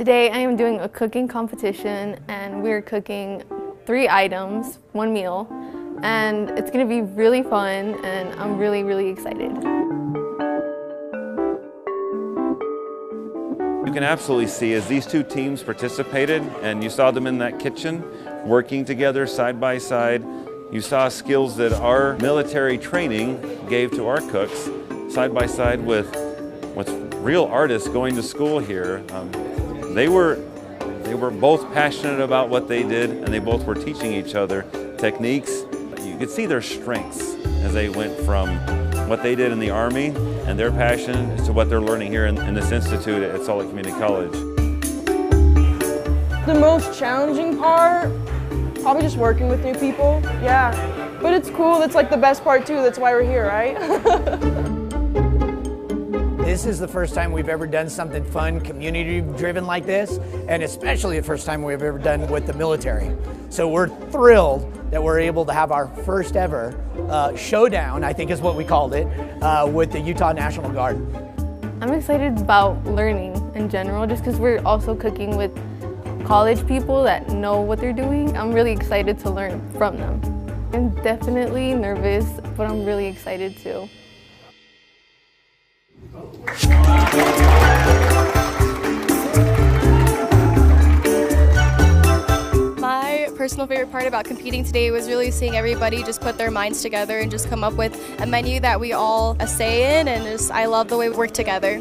Today I am doing a cooking competition and we're cooking 3 items, 1 meal, and it's going to be really fun and I'm really excited. You can absolutely see as these 2 teams participated and you saw them in that kitchen working together side by side, you saw skills that our military training gave to our cooks side by side with real artists going to school here. They were both passionate about what they did and they both were teaching each other techniques. You could see their strengths as they went from what they did in the Army and their passion to what they're learning here in this institute at Salt Lake Community College. The most challenging part, probably just working with new people, yeah. But it's cool, that's like the best part too, that's why we're here, right? This is the first time we've ever done something fun, community-driven like this, and especially the first time we've ever done with the military. So we're thrilled that we're able to have our first ever showdown, I think is what we called it, with the Utah National Guard. I'm excited about learning in general, just because we're also cooking with college people that know what they're doing. I'm really excited to learn from them. I'm definitely nervous, but I'm really excited too. My personal favorite part about competing today was really seeing everybody just put their minds together and just come up with a menu that we all have a say in, and I love the way we work together.